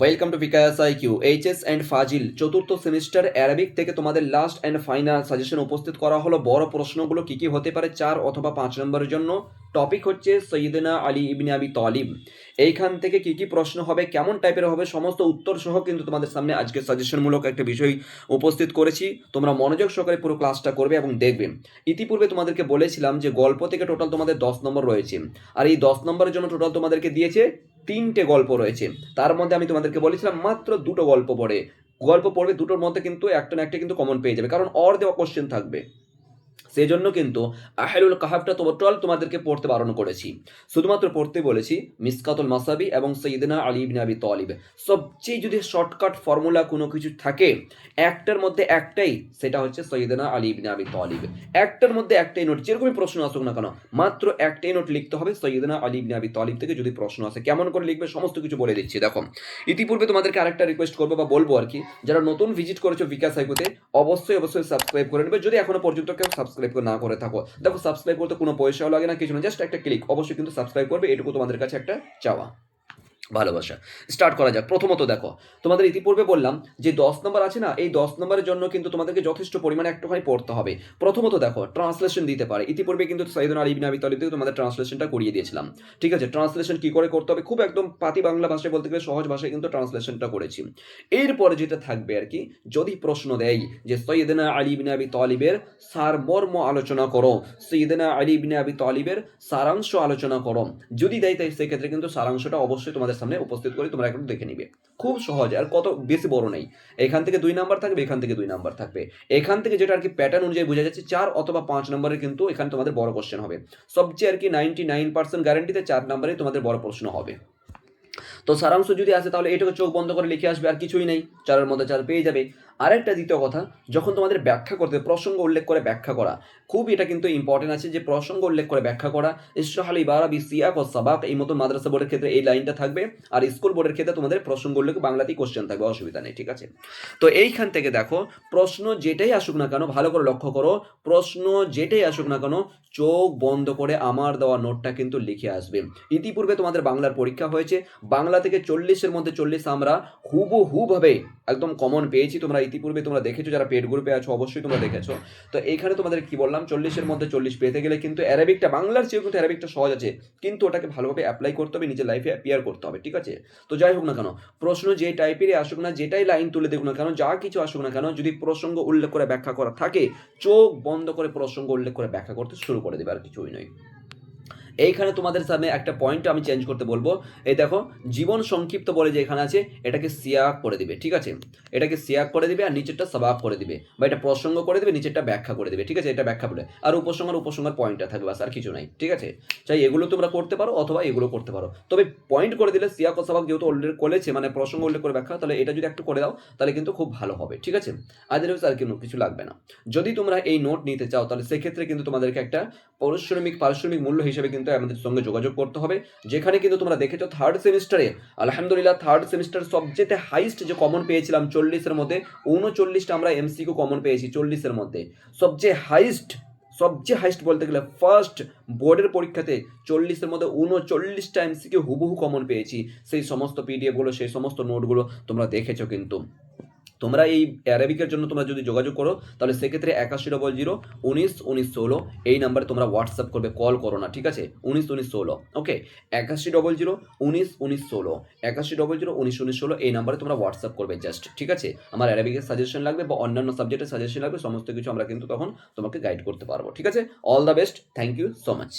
Welcome to Bikash IQ. HS and Fazil চতুর্থ semester Arabic থেকে তোমাদের লাস্ট অ্যান্ড ফাইনাল সাজেশন উপস্থিত করা হলো। বড় প্রশ্নগুলো কি কি হতে পারে 4 অথবা 5 নম্বরের জন্য। টপিক হচ্ছে সৈয়দনা আলী ইবনে আবি তালিব। এইখান থেকে কি কি প্রশ্ন হবে, কেমন টাইপের হবে, সমস্ত উত্তর সহ কিন্তু তোমাদের সামনে আজকে সাজেশনমূলক একটা বিষয় উপস্থিত করেছি। তোমরা মনোযোগ সহকারে পুরো ক্লাসটা করবে এবং দেখবে। ইতিপূর্বে তোমাদেরকে বলেছিলাম যে গল্প থেকে টোটাল তোমাদের 10 নম্বর রয়েছে, আর এই 10 নম্বরের জন্য টোটাল তোমাদেরকে দিয়েছে 3টে গল্প রয়েছে। তার মধ্যে আমি তোমাদেরকে বলেছিলাম মাত্র 2টো গল্প পড়বে, দুটোর মধ্যে কিন্তু একটা না একটা কিন্তু কমন পেয়ে যাবে, কারণ অর দেওয়া কোশ্চেন থাকবে। সেজন্য কিন্তু আহলুল কাহাফটা টোটাল তোমাদেরকে পড়তে বারণ করেছি, শুধুমাত্র পড়তে বলেছি মিসকাতুল মাসাবি এবং সৈয়দনা আলী ইবনে আবি তালিব। সবচেয়ে যদি শর্টকাট ফর্মুলা কোনো কিছু থাকে একটার মধ্যে একটাই, সেটা হচ্ছে সৈয়দনা আলী ইবনে আবি তালিব। একটার মধ্যে একটাই নোট, যেরকমই প্রশ্ন আসুক না কেন মাত্র একটাই নোট লিখতে হবে সৈয়দনা আলী ইবনে আবি তালিব থেকে। যদি প্রশ্ন আসে কেমন করে লিখবে সমস্ত কিছু বলে দিচ্ছি। দেখো, ইতিপূর্বে তোমাদেরকে আরেকটা রিকোয়েস্ট করবো বা বলবো আর কি, যারা নতুন ভিজিট করেছো বিকাশ সাইকোতে অবশ্যই সাবস্ক্রাইব করে নেবে, যদি এখনো পর্যন্ত কেউ সাবস্ক্রাইব না করে থাকো। দেখো, সাবস্ক্রাইব করতে কোনো পয়সাও লাগে না, কিছু না, জাস্ট একটা ক্লিক, অবশ্যই কিন্তু সাবস্ক্রাইব করবে, এটুকু তোমাদের কাছে একটা চাওয়া, ভালোবাসা। স্টার্ট করা যাক। প্রথমত দেখো, তোমাদের ইতিপূর্বে বললাম যে 10 নম্বর আছে না, এই 10 নম্বরের জন্য কিন্তু তোমাদেরকে যথেষ্ট পরিমাণে একটুখানি পড়তে হবে। প্রথমত দেখো, ট্রান্সলেশন দিতে পারে। ইতিপূর্বে কিন্তু সৈয়দনা আলী ইবনে আবি তালিব থেকে তোমাদের ট্রান্সলেশনটা করিয়ে দিয়েছিলাম। ঠিক আছে, ট্রান্সলেশন কি করে করতে হবে, খুব একদম পাতি বাংলা ভাষায় বলতে গেলে সহজ ভাষায় কিন্তু ট্রান্সলেশনটা করেছি। এরপরে যেটা থাকবে আর কি, যদি প্রশ্ন দেয় যে সৈয়দনা আলী ইবনে আবি তালিবের সারমর্ম আলোচনা করো, সৈয়দনা আলী ইবনে আবি তালিবের সারাংশ আলোচনা করো, যদি দেয় তাই সেক্ষেত্রে কিন্তু সারাংশটা অবশ্যই তোমাদের সামনে উপস্থিত করে তোমরা একটু দেখে নিবে। খুব সহজ, আর কত বেশি বড় নেই। এখান থেকে 2 নাম্বার থাকবে, এখান থেকে 2 নাম্বার থাকবে। এখান থেকে যেটা আর কি প্যাটার্ন অনুযায়ী বোঝা যাচ্ছে 4 অথবা 5 নম্বরের কিন্তু এখানে তোমাদের বড় কোশ্চেন হবে। সবচেয়ে আর কি 99% গ্যারান্টিতে 4 নম্বরে তোমাদের বড় প্রশ্ন হবে। তো সারাংশ যদি আসে তাহলে এটাকে চোখ বন্ধ করে লিখে আসবে, আর কিছুই নেই, 4-এর মধ্যে 4 পেয়ে যাবে। আরেকটা দ্বিতীয় কথা, যখন তোমাদের ব্যাখ্যা করতে প্রসঙ্গ উল্লেখ করে ব্যাখ্যা করা, খুব এটা কিন্তু ইম্পর্টেন্ট আছে যে প্রসঙ্গ উল্লেখ করে ব্যাখ্যা করা। ইসরাহ আল ইবারা বিসিয়াক ও সাবাক, এই মতো মাদ্রাসা বোর্ডের ক্ষেত্রে এই লাইনটা থাকবে, আর স্কুল বোর্ডের ক্ষেত্রে তোমাদের প্রসঙ্গ উল্লেখ বাংলাতেই কোশ্চেন থাকবে, অসুবিধা নেই। ঠিক আছে, তো এইখান থেকে দেখো, প্রশ্ন যেটাই আসুক না কেন ভালো করে লক্ষ্য করো, প্রশ্ন যেটাই আসুক না কেন চোখ বন্ধ করে আমার দেওয়া নোটটা কিন্তু লিখে আসবে। ইতিপূর্বে তোমাদের বাংলার পরীক্ষা হয়েছে, বাংলা থেকে 40-এর মধ্যে 40 আমরা হুবহুভাবে একদম কমন পেয়েছি। তোমরা ইতিপূর্বে তোমরা দেখেছো, যারা পেড গ্রুপে আছো অবশ্যই তোমরা দেখেছো। তো এইখানে তোমাদের কি বললাম, 40-এর মধ্যে 40 পেতে গেলে কিন্তু অ্যারাবিকটা বাংলার চেয়েও কিন্তু অ্যারাবিকটা সহজ আছে, কিন্তু ওটাকে ভালোভাবে অ্যাপ্লাই করতে হবে, নিজের লাইফে অ্যাপিয়ার করতে হবে। ঠিক আছে, তো যাই হোক না কেন, প্রশ্ন যে টাইপেরই আসুক না, যেটাই লাইন তুলে দেখুক না কেন, যা কিছু আসুক না কেন, যদি প্রসঙ্গ উল্লেখ করে ব্যাখ্যা করা থাকে চোখ বন্ধ করে প্রসঙ্গ উল্লেখ করে ব্যাখ্যা করতে শুরু করে দেবে, আর কিছুই নয়। এইখানে তোমাদের সামনে একটা পয়েন্ট আমি চেঞ্জ করতে বলবো। এই দেখো, জীবন সংক্ষিপ্ত বলে যে এখানে আছে, এটাকে সিয়াক করে দিবে। ঠিক আছে, এটাকে সিয়াক করে দিবে, আর নিচেরটা সবাক করে দিবে, বা এটা প্রসঙ্গ করে দিবে, নিচেরটা ব্যাখ্যা করে দিবে। ঠিক আছে, এটা ব্যাখ্যা বলে, আর উপসংহার পয়েন্টটা থাকবে, বাস আর কিছু নাই। ঠিক আছে, চাই এগুলো তোমরা করতে পারো অথবা এগুলো করতে পারো, তবে পয়েন্ট করে দিলে সিয়াক ও সবাক যেহেতু উল্লেখ করেছে, মানে প্রসঙ্গ উল্লেখ করে ব্যাখ্যা, তাহলে এটা যদি একটু করে দাও তাহলে কিন্তু খুব ভালো হবে। ঠিক আছে, আদারওয়াইজ আর কিছু লাগবে না। যদি তোমরা এই নোট নিতে চাও তাহলে সেক্ষেত্রে কিন্তু তোমাদেরকে একটা পারিশ্রমিক মূল্য হিসেবে কিন্তু আমাদের সঙ্গে যোগাযোগ করতে হবে। যেখানে কিন্তু তোমরা দেখেছো থার্ড সেমিস্টারে আলহামদুলিল্লাহ থার্ড সেমিস্টার সবচেয়ে হাইস্ট যে কমন পেয়েছিলাম 40-এর মধ্যে 39টা আমরা এমসিকিউ কমন পেয়েছি 40-এর মধ্যে। সবচেয়ে হাইস্ট বলতে গেলে ফার্স্ট বোর্ডের পরীক্ষাতে 40-এর মধ্যে 39টা এমসিকিউ হুবহু কমন পেয়েছি। সেই সমস্ত পিডিএফগুলো, সেই সমস্ত নোটগুলো তোমরা দেখেছো। কিন্তু তোমরা এই অ্যারাবিকের জন্য তোমরা যদি যোগাযোগ করো তাহলে সেক্ষেত্রে 8100191916 এই নাম্বারে তোমরা হোয়াটসঅ্যাপ করবে, কল করো না। ঠিক আছে, 191916, ওকে, 8100191916, 8100191916 এই নাম্বারে তোমরা হোয়াটসঅ্যাপ করবে জাস্ট। ঠিক আছে, আমার অ্যারাবিকের সাজেশন লাগবে বা অন্যান্য সাবজেক্টের সাজেশন লাগবে, সমস্ত কিছু আমরা কিন্তু তখন তোমাকে গাইড করতে পারবো। ঠিক আছে, all the best, thank you so much.